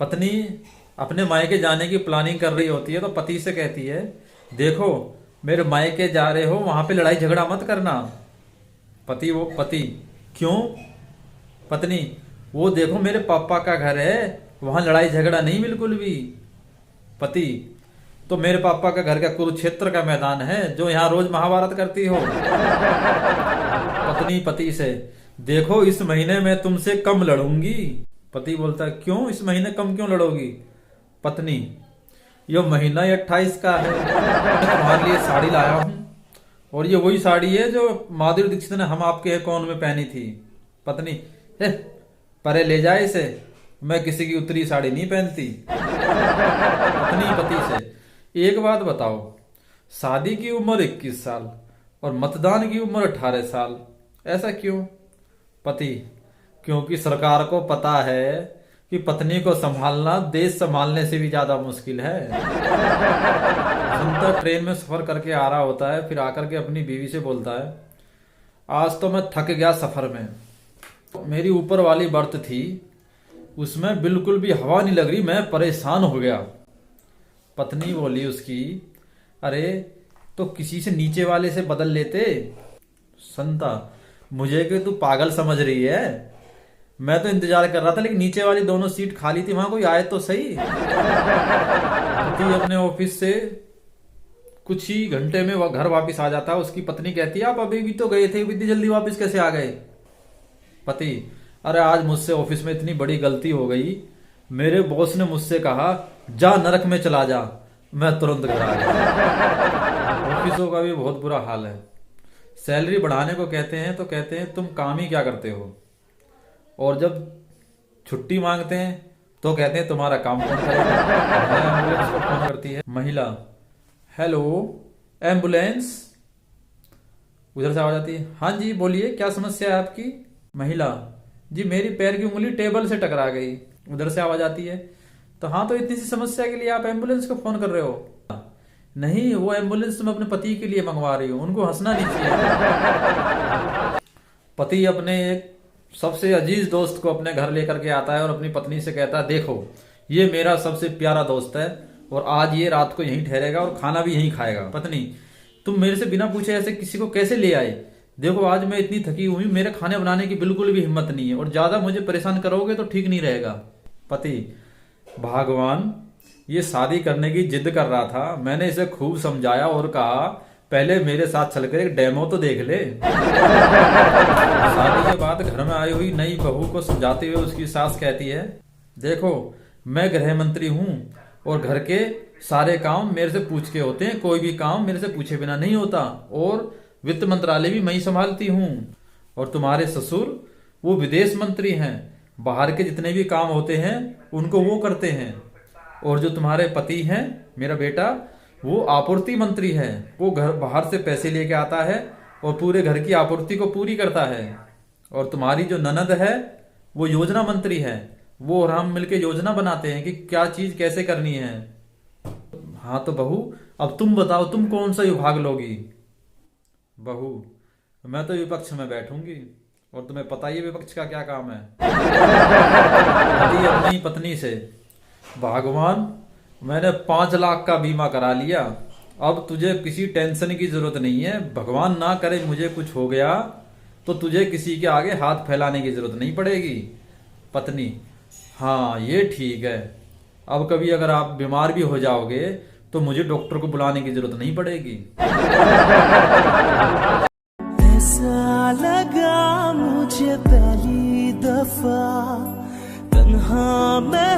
पत्नी अपने मायके जाने की प्लानिंग कर रही होती है तो पति से कहती है, देखो मेरे मायके जा रहे हो, वहां पे लड़ाई झगड़ा मत करना। पति, क्यों? पत्नी, वो देखो मेरे पापा का घर है, वहां लड़ाई झगड़ा नहीं बिल्कुल भी। पति, तो मेरे पापा का घर का कुरुक्षेत्र का मैदान है जो यहाँ रोज महाभारत करती हो। पत्नी पति से, देखो इस महीने में तुमसे कम लड़ूंगी। पति बोलता है, क्यों इस महीने कम क्यों लड़ोगी? पत्नी, ये महीना ही 28 का है, मैं तुम्हारे लिए साड़ी लाया हूं और ये वही साड़ी है जो माधुरी दीक्षित ने हम आपके हैं कौन में पहनी थी। पत्नी, परे ले जाए इसे, मैं किसी की उतरी साड़ी नहीं पहनती। पत्नी पति से, एक बात बताओ, शादी की उम्र 21 साल और मतदान की उम्र 18 साल, ऐसा क्यों? पति, क्योंकि सरकार को पता है कि पत्नी को संभालना देश संभालने से भी ज्यादा मुश्किल है। संता ट्रेन में सफर करके आ रहा होता है, फिर आकर के अपनी बीवी से बोलता है, आज तो मैं थक गया सफर में, मेरी ऊपर वाली बर्थ थी उसमें बिल्कुल भी हवा नहीं लग रही, मैं परेशान हो गया। पत्नी बोली उसकी, अरे तो किसी से नीचे वाले से बदल लेते। संता, मुझे कि तू पागल समझ रही है, मैं तो इंतजार कर रहा था लेकिन नीचे वाली दोनों सीट खाली थी, वहां कोई आए तो सही। पति अपने ऑफिस से कुछ ही घंटे में वह घर वापस आ जाता है। उसकी पत्नी कहती है, आप अभी भी तो गए थे, इतनी जल्दी वापस कैसे आ गए? पति, अरे आज मुझसे ऑफिस में इतनी बड़ी गलती हो गई, मेरे बॉस ने मुझसे कहा जा नरक में चला जा, मैं तुरंत घर आ गया। ऑफिसों का भी बहुत बुरा हाल है। सैलरी बढ़ाने को कहते हैं तो कहते हैं तुम काम ही क्या करते हो, और जब छुट्टी मांगते हैं तो कहते हैं तुम्हारा काम कौन करेगा। एम्बुलेंस को फोन करती है महिला, हेलो एम्बुलेंस। उधर से आवाज आती है, हाँ जी बोलिए क्या समस्या है आपकी? महिला, जी मेरी पैर की उंगली टेबल से टकरा गई। उधर से आवाज आती है, तो हाँ तो इतनी सी समस्या के लिए आप एम्बुलेंस को फोन कर रहे हो? नहीं, वो एम्बुलेंस मैं अपने पति के लिए मंगवा रही हूँ, उनको हंसना नहीं चाहिए। पति अपने एक सबसे अजीज दोस्त को अपने घर लेकर के आता है और अपनी पत्नी से कहता है, देखो ये मेरा सबसे प्यारा दोस्त है और आज ये रात को यहीं ठहरेगा और खाना भी यहीं खाएगा। पत्नी, तुम मेरे से बिना पूछे ऐसे किसी को कैसे ले आए? देखो आज मैं इतनी थकी हुई, मेरे खाने बनाने की बिल्कुल भी हिम्मत नहीं है और ज्यादा मुझे परेशान करोगे तो ठीक नहीं रहेगा। पति, भगवान ये शादी करने की जिद कर रहा था, मैंने इसे खूब समझाया और कहा पहले मेरे साथ चलकर एक डेमो तो देख ले। शादी के बाद घर में आई हुई नई बहू को समझाते हुए उसकी सास कहती है, देखो मैं गृह मंत्री हूँ और घर के सारे काम मेरे से पूछ के होते हैं, कोई भी काम मेरे से पूछे बिना नहीं होता, और वित्त मंत्रालय भी मैं ही संभालती हूँ। और तुम्हारे ससुर वो विदेश मंत्री हैं, बाहर के जितने भी काम होते हैं उनको वो करते हैं। और जो तुम्हारे पति हैं मेरा बेटा, वो आपूर्ति मंत्री है, वो घर बाहर से पैसे लेके आता है और पूरे घर की आपूर्ति को पूरी करता है। और तुम्हारी जो ननद है वो योजना मंत्री है, वो और हम मिलके योजना बनाते हैं कि क्या चीज कैसे करनी है। हाँ तो बहू अब तुम बताओ, तुम कौन सा विभाग लोगी? बहू, मैं तो विपक्ष में बैठूंगी और तुम्हें पता ही विपक्ष का क्या काम है। पति अपनी पत्नी से, भगवान मैंने 5 लाख का बीमा करा लिया, अब तुझे किसी टेंशन की जरूरत नहीं है, भगवान ना करे मुझे कुछ हो गया तो तुझे किसी के आगे हाथ फैलाने की जरूरत नहीं पड़ेगी। पत्नी, हाँ ये ठीक है, अब कभी अगर आप बीमार भी हो जाओगे तो मुझे डॉक्टर को बुलाने की जरूरत नहीं पड़ेगी। ऐसा लगा मुझे पहली दफा तन्हा मैं